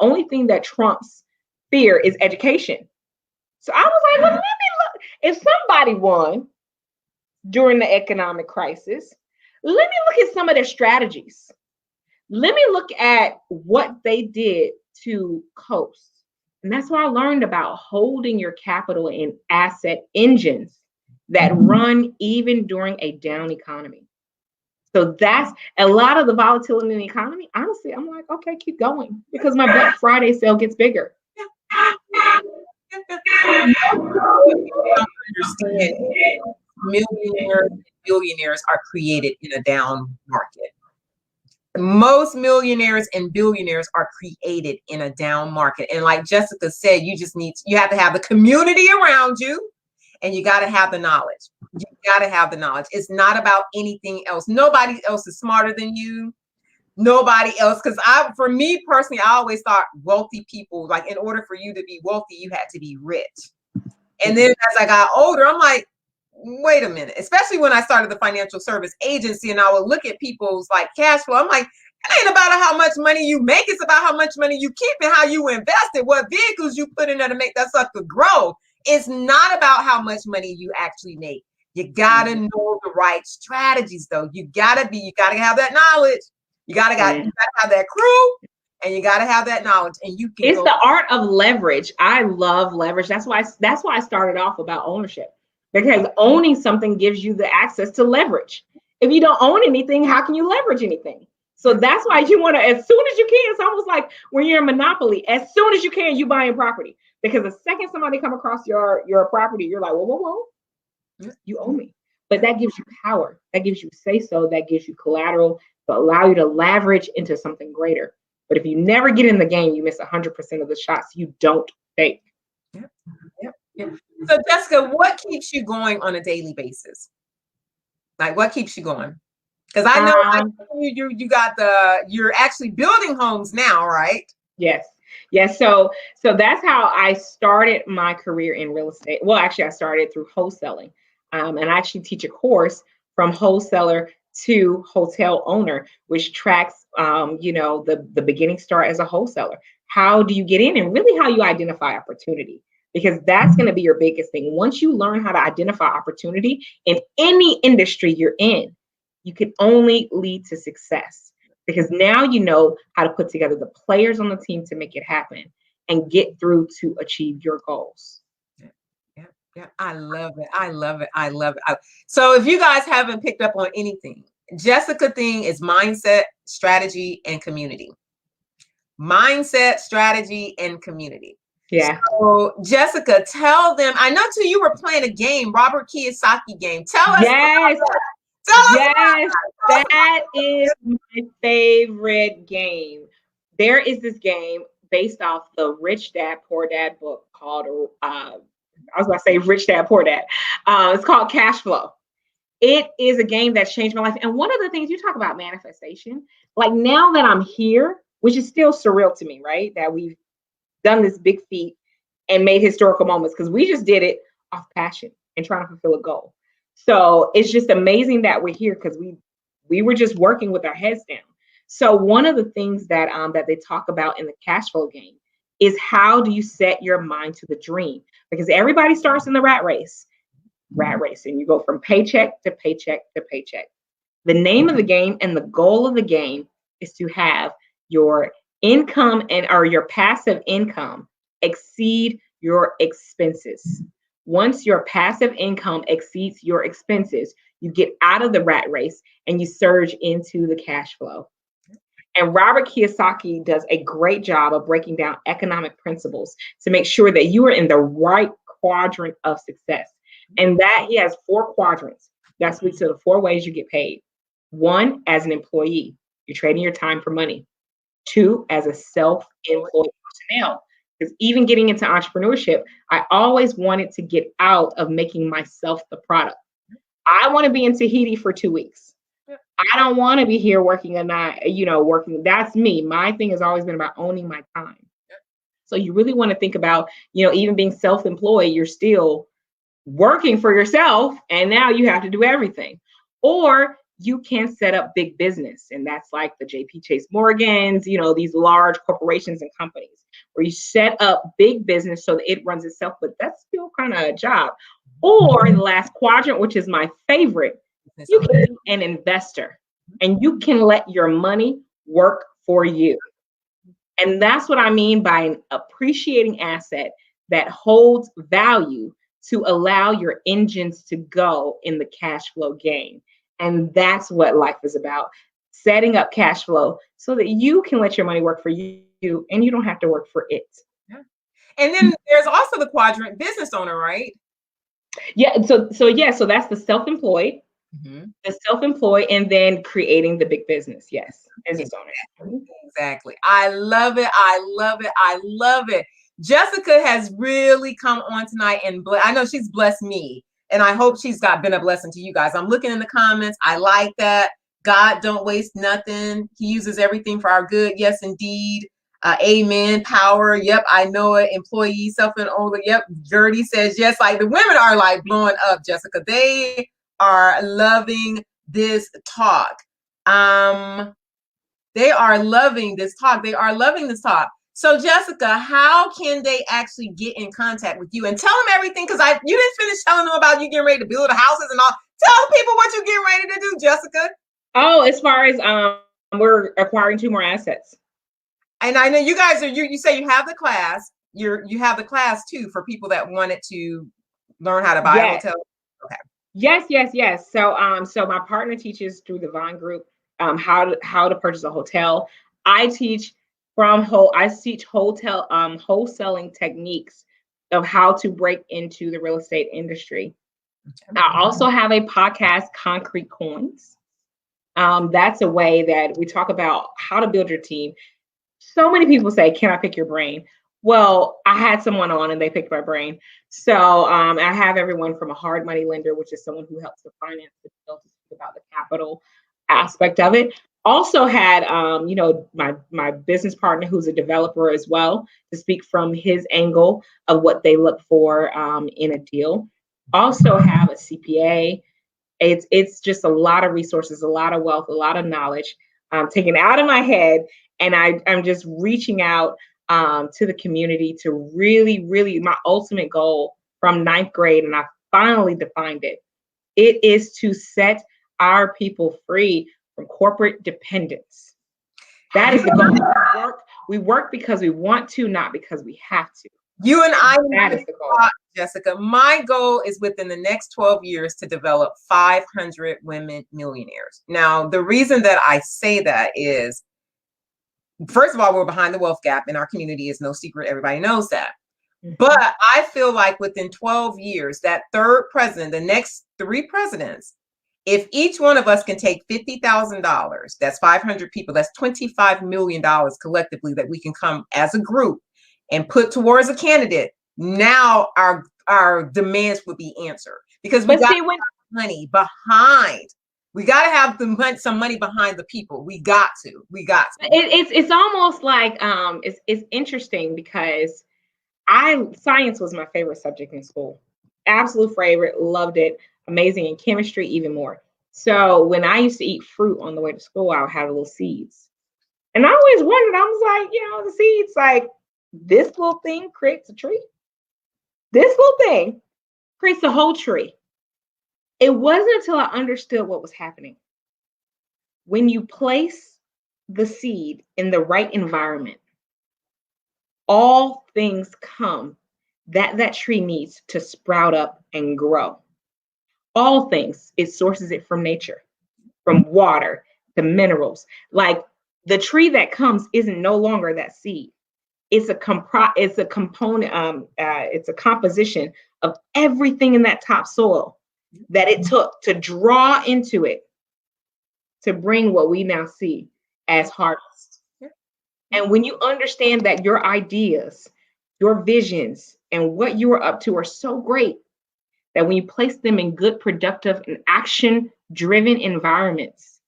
only thing that trumps fear is education. So I was like, well, let me look. If somebody won during the economic crisis, let me look at some of their strategies. Let me look at what they did to coast. And that's why I learned about holding your capital in asset engines that run even during a down economy. So that's a lot of the volatility in the economy. Honestly, I'm like, okay, keep going, because my Black Friday sale gets bigger. Millionaires and billionaires are created in a down market. Most millionaires and billionaires are created in a down market. And like Jessica said, you have to have the community around you, and you got to have the knowledge. You got to have the knowledge. It's not about anything else. Nobody else is smarter than you. nobody else. Because for me personally, I always thought wealthy people, like in order for you to be wealthy, you had to be rich. And then as I got older, I'm like, wait a minute, especially when I started the financial service agency and I would look at people's like cash flow. I'm like, it ain't about how much money you make. It's about how much money you keep and how you invest it, what vehicles you put in there to make that sucker grow. It's not about how much money you actually make. You got to know the right strategies though. You got to have that knowledge. You got to have that crew. And you got to have that knowledge, and you can. It's the art of leverage. I love leverage. That's why I started off about ownership, because owning something gives you the access to leverage. If you don't own anything, how can you leverage anything? So that's why you want to, as soon as you can. It's almost like when you're in Monopoly. As soon as you can, you buy a property, because the second somebody come across your property, you're like, whoa, you owe me. But that gives you power. That gives you say so. That gives you collateral to allow you to leverage into something greater. But if you never get in the game, you miss 100% of the shots you don't take. Yep. So Jessica, what keeps you going on a daily basis? Like, what keeps you going? Because I know you're actually building homes now, right? Yes. So that's how I started my career in real estate. Well, actually, I started through wholesaling, and I actually teach a course from wholesaler to hotel owner, which tracks, the beginning start as a wholesaler. How do you get in, and really how you identify opportunity? Because that's going to be your biggest thing. Once you learn how to identify opportunity in any industry you're in, you can only lead to success, because now you know how to put together the players on the team to make it happen and get through to achieve your goals. Yeah, I love it. So if you guys haven't picked up on anything, Jessica thing is mindset, strategy, and community. Mindset, strategy, and community. Yeah. So Jessica, tell them, I know too, you were playing a game, Robert Kiyosaki game. Tell us. Yes. Yes, that is my favorite game. There is this game based off the Rich Dad, Poor Dad book called, I was going to say Rich Dad, Poor Dad. It's called Cash Flow. It is a game that's changed my life. And one of the things you talk about manifestation, like now that I'm here, which is still surreal to me, right? That we've done this big feat and made historical moments, because we just did it off passion and trying to fulfill a goal. So it's just amazing that we're here, because we were just working with our heads down. So one of the things that they talk about in the cash flow game is how do you set your mind to the dream? Because everybody starts in the rat race, and you go from paycheck to paycheck to paycheck. The name of the game and the goal of the game is to have your income or your passive income exceed your expenses. Once your passive income exceeds your expenses, you get out of the rat race and you surge into the cash flow. And Robert Kiyosaki does a great job of breaking down economic principles to make sure that you are in the right quadrant of success. And that he has 4 quadrants that speaks to the 4 ways you get paid. 1, as an employee, you're trading your time for money. 2, as a self-employed personnel. Because even getting into entrepreneurship, I always wanted to get out of making myself the product. I want to be in Tahiti for 2 weeks. I don't want to be here working a night, working. That's me. My thing has always been about owning my time. So you really want to think about, even being self-employed, you're still working for yourself, and now you have to do everything. Or you can set up big business, and that's like the JP Chase Morgans, these large corporations and companies, where you set up big business so that it runs itself, but that's still kind of a job. Or the last quadrant, which is my favorite, you can be an investor, and you can let your money work for you. And that's what I mean by an appreciating asset that holds value to allow your engines to go in the cash flow game. And that's what life is about, setting up cash flow so that you can let your money work for you and you don't have to work for it. Yeah. And then there's also the quadrant business owner, right? Yeah. So that's the self-employed, the self-employed, and then creating the big business. Yes. Business owner. Exactly. I love it. Jessica has really come on tonight, and I know she's blessed me, and I hope she's been a blessing to you guys. I'm looking in the comments. I like that. God don't waste nothing. He uses everything for our good. Yes, indeed. Amen. Power. Yep, I know it. Employee, self and owner. Yep. Gertie says yes. Like the women are like blowing up, Jessica. They are loving this talk. They are loving this talk. They are loving this talk. So Jessica, how can they actually get in contact with you and tell them everything? Because you didn't finish telling them about you getting ready to build the houses and all. Tell people what you're getting ready to do, Jessica. Oh, as far as we're acquiring 2 more assets. And I know you guys are you say you have the class. You have the class too for people that wanted to learn how to buy a hotel. Okay. Yes. So my partner teaches through the Vine Group how to purchase a hotel. I teach hotel wholesaling techniques of how to break into the real estate industry. Okay. I also have a podcast, Concrete Coins. That's a way that we talk about how to build your team. So many people say, "Can I pick your brain?" Well, I had someone on and they picked my brain. So I have everyone from a hard money lender, which is someone who helps to finance the deal, to speak about the capital aspect of it. Also had, my business partner who's a developer as well, to speak from his angle of what they look for in a deal. Also have a CPA. It's just a lot of resources, a lot of wealth, a lot of knowledge taken out of my head. And I'm just reaching out to the community to really, really, my ultimate goal from 9th grade, and I finally defined it. It is to set our people free from corporate dependence. That is the goal. We work because we want to, not because we have to. You and I, that is the goal. Jessica, my goal is within the next 12 years to develop 500 women millionaires. Now, the reason that I say that is, first of all, we're behind the wealth gap in our community. Is no secret. Everybody knows that. Mm-hmm. But I feel like within 12 years, that third president, the next 3 presidents, if each one of us can take $50,000, that's 500 people, that's $25 million collectively that we can come as a group and put towards a candidate. Now our demands would be answered, because we got money behind. We got to have some money behind the people. We got to. It's almost like it's interesting because science was my favorite subject in school. Absolute favorite, loved it. Amazing in chemistry, even more. So when I used to eat fruit on the way to school, I would have little seeds. And I always wondered, I was like, the seeds, like this little thing creates a tree. This little thing creates a whole tree. It wasn't until I understood what was happening. When you place the seed in the right environment, all things come that tree needs to sprout up and grow. All things, it sources it from nature, from water, the minerals. Like the tree that comes isn't no longer that seed. It's a component, it's a composition of everything in that topsoil that it took to draw into it to bring what we now see as harvest. And when you understand that your ideas, your visions, and what you are up to are so great, that when you place them in good, productive, and action-driven environments,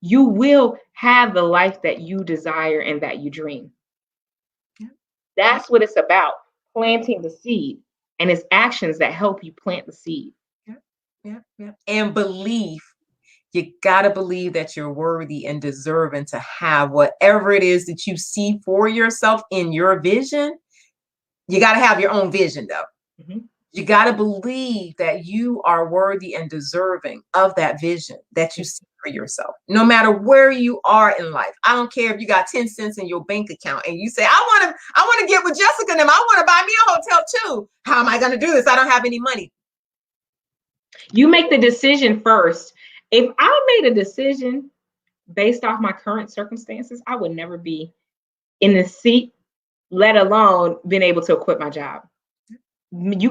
you will have the life that you desire and that you dream. Yeah. That's what it's about, planting the seed, and it's actions that help you plant the seed. Yeah. And belief. You got to believe that you're worthy and deserving to have whatever it is that you see for yourself in your vision. You got to have your own vision, though. Mm-hmm. You got to believe that you are worthy and deserving of that vision that you see for yourself, no matter where you are in life. I don't care if you got 10 cents in your bank account and you say, I want to get with Jessica and them. I want to buy me a hotel too. How am I going to do this? I don't have any money. You make the decision first. If I made a decision based off my current circumstances, I would never be in this seat, let alone being able to quit my job. You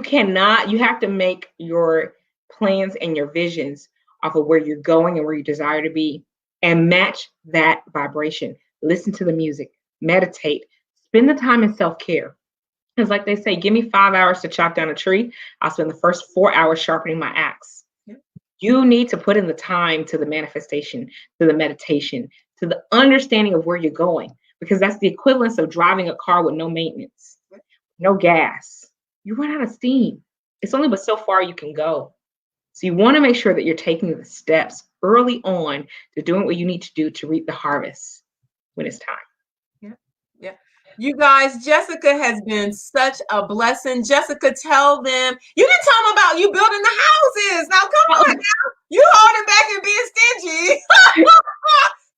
have to make your plans and your visions off of where you're going and where you desire to be and match that vibration. Listen to the music, meditate, spend the time in self-care. It's like they say, give me 5 hours to chop down a tree. I'll spend the first 4 hours sharpening my axe. You need to put in the time to the manifestation, to the meditation, to the understanding of where you're going, because that's the equivalence of driving a car with no maintenance, no gas. You run out of steam. It's only but so far you can go. So you want to make sure that you're taking the steps early on to doing what you need to do to reap the harvest when it's time. Yeah. Yeah. You guys, Jessica has been such a blessing. Jessica, tell them. You didn't tell them about you building the houses. Now, come on now. You holding back and being stingy.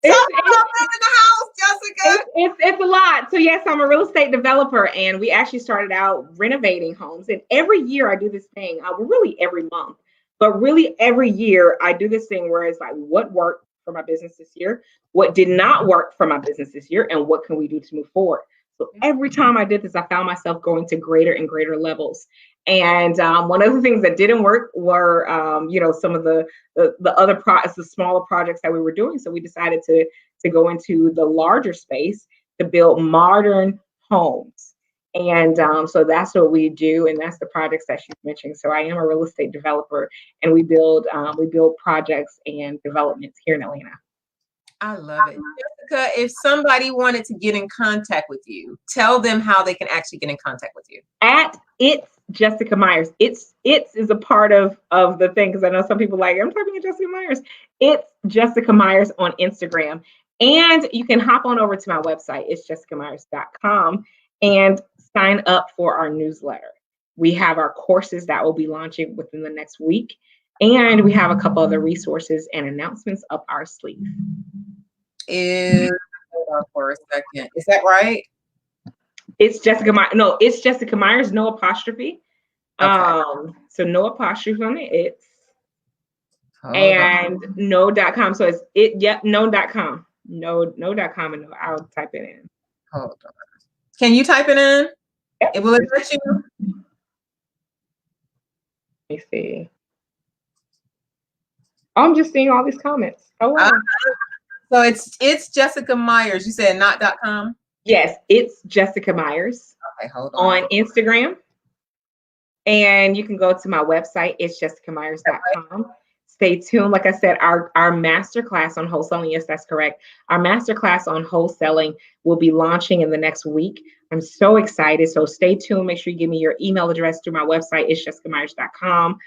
Tell them about building the house, Jessica. It's a lot. So yes, I'm a real estate developer, and we actually started out renovating homes. And every year I do this thing. Well, really every month, but really every year I do this thing where it's like, what worked for my business this year? What did not work for my business this year? And what can we do to move forward? So every time I did this, I found myself going to greater and greater levels. And one of the things that didn't work were, some of the smaller projects that we were doing. So we decided to go into the larger space to build modern homes. And so that's what we do, and that's the projects that she's mentioned. So I am a real estate developer, and we build projects and developments here in Atlanta. I love it. Jessica, if somebody wanted to get in contact with you, tell them how they can actually get in contact with you. At It's Jessica Myers. It's is a part of the thing, because I know some people like, I'm talking to Jessica Myers. It's Jessica Myers on Instagram. And you can hop on over to my website, it's jessicamyers.com, and sign up for our newsletter. We have our courses that will be launching within the next week. And we have a couple other resources and announcements up our sleeve. Hold on for a second. Is that right? It's Jessica Myers. No, it's Jessica Myers, no apostrophe. Okay. So no apostrophe on it. And no.com. So it's no.com. No.com, and I'll type it in. Hold on. Can you type it in? Yep. Will it let you? Let me see. I'm just seeing all these comments. So it's Jessica Myers. You said not.com? Yes, it's Jessica Myers. Okay, hold on. On Instagram. And you can go to my website, it's jessicamyers.com. Stay tuned. Like I said, our masterclass on wholesaling, yes, that's correct. Our masterclass on wholesaling will be launching in the next week. I'm so excited. So stay tuned. Make sure you give me your email address through my website, it's jessicamyers.com.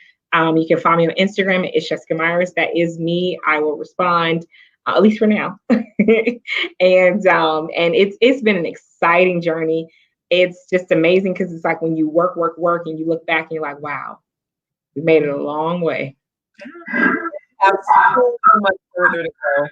You can find me on Instagram, it's Jessica Myers. That is me. I will respond, at least for now. and it's been an exciting journey. It's just amazing, because it's like when you work, and you look back and you're like, wow, we made it a long way. Have so much further to go.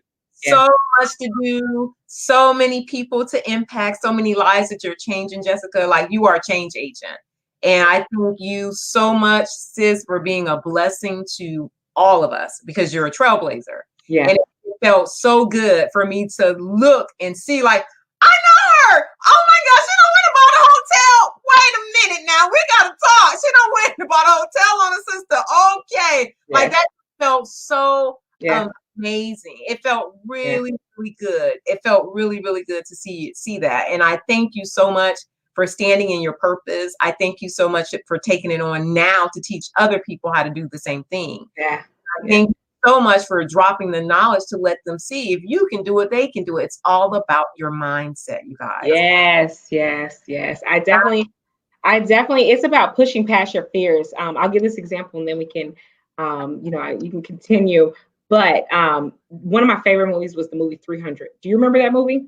Yeah. So much to do, so many people to impact, so many lives that you're changing, Jessica. Like, you are a change agent. And I thank you so much, sis, for being a blessing to all of us, because you're a trailblazer. Yeah. And it felt so good for me to look and see, like, I know her. Oh my gosh, she done went and bought a hotel. Wait a minute now. We gotta talk. She done went and bought a hotel on her sister. Okay. Yeah. Like, that felt so amazing. It felt really, really good. It felt really, really good to see that. And I thank you so much for standing in your purpose. I thank you so much for taking it on now to teach other people how to do the same thing. Yeah. Thank you so much for dropping the knowledge to let them see, if you can do it, they can do it. It's all about your mindset, you guys. Yes. I definitely, it's about pushing past your fears. I'll give this example, and then we can, you can continue. But one of my favorite movies was the movie 300. Do you remember that movie?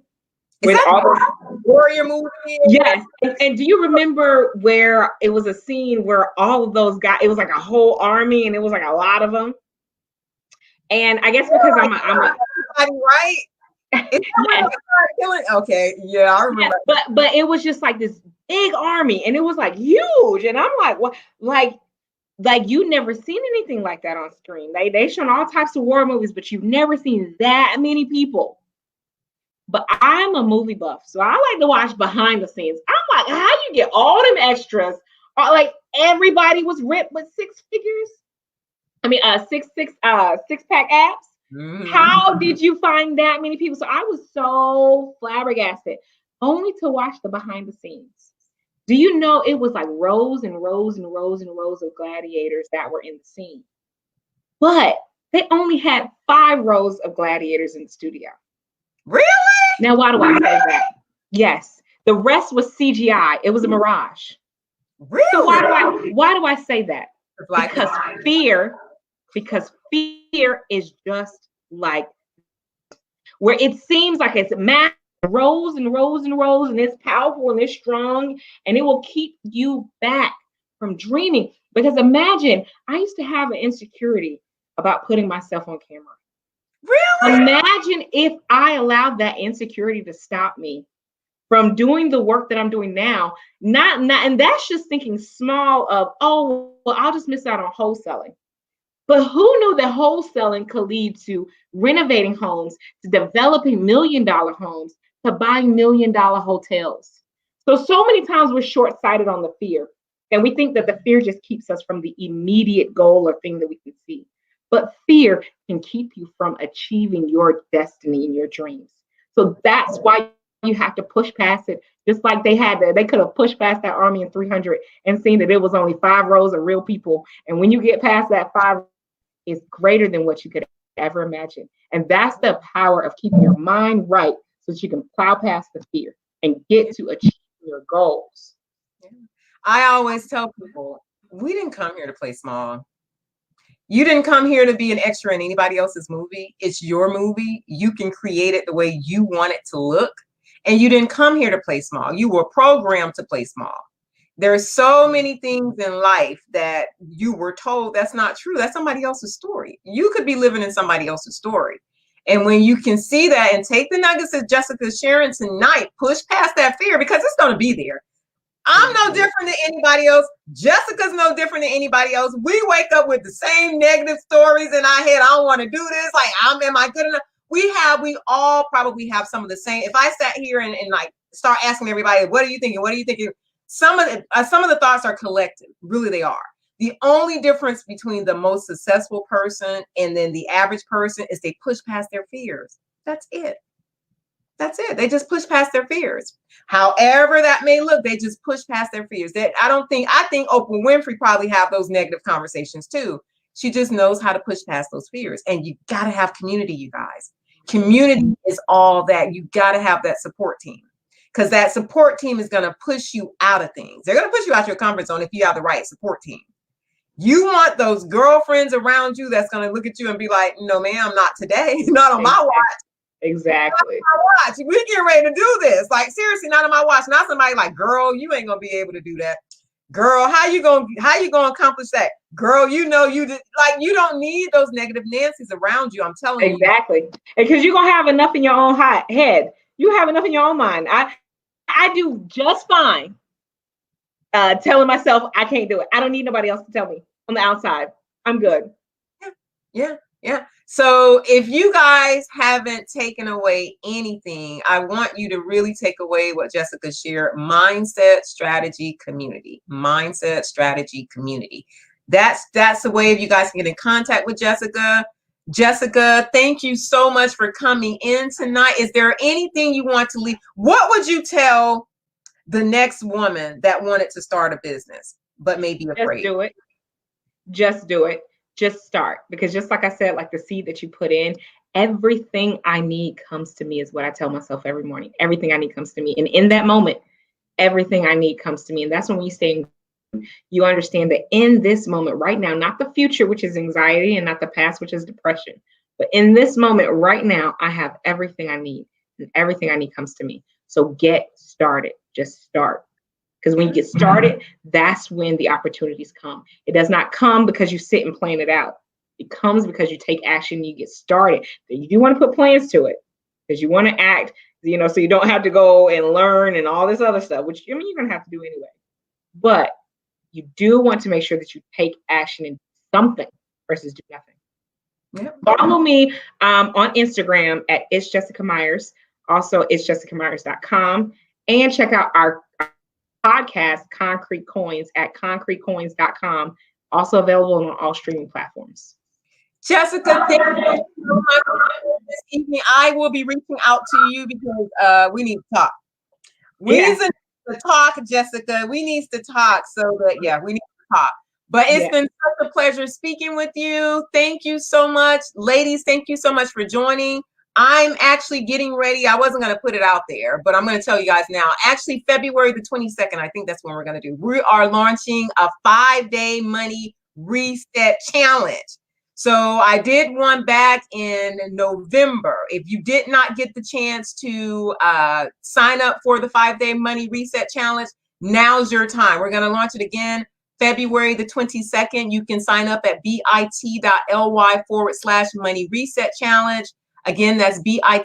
Is that all the warrior movie? Yes. And do you remember where it was a scene where all of those guys, it was like a whole army, and it was like a lot of them. And I guess because I'm right? Yes. Okay, yeah, I remember. Yeah, but it was just like this big army, and it was like huge. And I'm like, what? Like you never seen anything like that on screen. They shown all types of war movies, but you've never seen that many people. But I'm a movie buff, so I like to watch behind the scenes. I'm like, how you get all them extras? Like, everybody was ripped with six pack abs. Mm-hmm. How did you find that many people? So I was so flabbergasted, only to watch the behind the scenes. Do you know it was like rows and rows and rows and rows of gladiators that were in the scene? but they only had 5 rows of gladiators in the studio. Really? Now, why do I say that? Yes, the rest was CGI. It was a mirage. Really? So why do I say that? Because fear is just like where it seems like it's massive, rows and rows and rows, and it's powerful and it's strong, and it will keep you back from dreaming. Because imagine, I used to have an insecurity about putting myself on camera. Really? Imagine if I allowed that insecurity to stop me from doing the work that I'm doing now. And that's just thinking small of, oh, well, I'll just miss out on wholesaling. But who knew that wholesaling could lead to renovating homes, to developing $1 million homes, to buying $1 million hotels? So many times we're short-sighted on the fear, and we think that the fear just keeps us from the immediate goal or thing that we can see. But fear can keep you from achieving your destiny and your dreams. So that's why you have to push past it. Just like they could have pushed past that army in 300 and seen that it was only 5 rows of real people. And when you get past that 5, it's greater than what you could ever imagine. And that's the power of keeping your mind right so that you can plow past the fear and get to achieve your goals. I always tell people, we didn't come here to play small. You didn't come here to be an extra in anybody else's movie. It's your movie. You can create it the way you want it to look. And you didn't come here to play small. You were programmed to play small. There's so many things in life that you were told that's not true. That's somebody else's story. You could be living in somebody else's story. And when you can see that and take the nuggets that Jessica's sharing tonight, push past that fear, because it's going to be there. I'm no different than anybody else. Jessica's no different than anybody else. We wake up with the same negative stories in our head. I don't want to do this. Like, am I good enough? We all probably have some of the same. If I sat here and like start asking everybody, what are you thinking? What are you thinking? Some of the thoughts are collective. Really, they are. The only difference between the most successful person and then the average person is they push past their fears. That's it. That's it. They just push past their fears. However that may look, they just push past their fears. I think Oprah Winfrey probably have those negative conversations too. She just knows how to push past those fears. And you got to have community, you guys. Community is all that. You got to have that support team, because that support team is going to push you out of things. They're going to push you out your comfort zone if you have the right support team. You want those girlfriends around you that's going to look at you and be like, no, ma'am, not today. Not on my watch. Exactly. Watch. We get ready to do this. Like, seriously, not on my watch. Not somebody like, girl, you ain't gonna be able to do that. Girl, how you gonna accomplish that? Girl, you don't need those negative Nancy's around you. I'm telling you. Exactly. Because you're gonna have enough in your own head. You have enough in your own mind. I do just fine telling myself I can't do it. I don't need nobody else to tell me on the outside. I'm good. Yeah. So if you guys haven't taken away anything, I want you to really take away what Jessica shared: mindset, strategy, community. Mindset, strategy, community. That's the way you guys can get in contact with Jessica. Jessica, thank you so much for coming in tonight. Is there anything you want to leave? What would you tell the next woman that wanted to start a business but may be afraid? Just do it. Just start. Because just like I said, like the seed that you put in, everything I need comes to me, is what I tell myself every morning. Everything I need comes to me. And in that moment, everything I need comes to me. And that's when you stay, you understand that in this moment right now, not the future, which is anxiety, and not the past, which is depression, but in this moment right now, I have everything I need, and everything I need comes to me. So get started. Just start. Because when you get started, that's when the opportunities come. It does not come because you sit and plan it out. It comes because you take action and you get started. You do want to put plans to it, because you want to act, so you don't have to go and learn and all this other stuff, which you're going to have to do anyway. But you do want to make sure that you take action in something versus do nothing. Yep. Follow me on Instagram at It's Jessica Myers. Also, it's jessicamyers.com. And check out our podcast, Concrete Coins, at concretecoins.com. Also available on all streaming platforms. Jessica, thank you so much this evening. I will be reaching out to you because we need to talk. We need to talk, Jessica. We need to talk we need to talk. But it's Yeah. been such a pleasure speaking with you. Thank you so much. Ladies, thank you so much for joining. I'm actually getting ready. I wasn't going to put it out there, but I'm going to tell you guys now. Actually, February the 22nd, I think that's when we're going to do. We are launching a 5-day money reset challenge. So I did one back in November. If you did not get the chance to sign up for the 5-day money reset challenge, now's your time. We're going to launch it again February the 22nd. You can sign up at bit.ly/money reset challenge. Again, that's bit.ly/money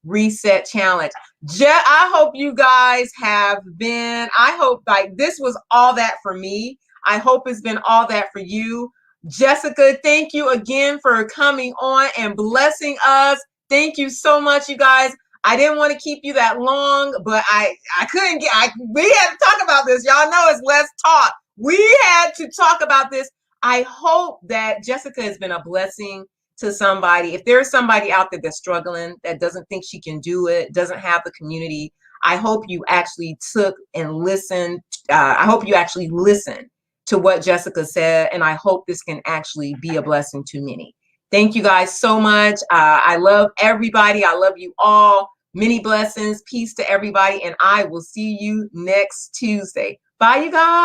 reset challenge. I hope you guys have been, I hope like this was all that for me. I hope it's been all that for you. Jessica, thank you again for coming on and blessing us. Thank you so much, you guys. I didn't want to keep you that long, but I couldn't we had to talk about this. Y'all know it's Let's Talk. We had to talk about this. I hope that Jessica has been a blessing to somebody. If there's somebody out there that's struggling, that doesn't think she can do it, doesn't have the community, I hope you actually took and listened. I hope you actually listened to what Jessica said, and I hope this can actually be a blessing to many. Thank you guys so much. I love everybody. I love you all. Many blessings. Peace to everybody. And I will see you next Tuesday. Bye, you guys.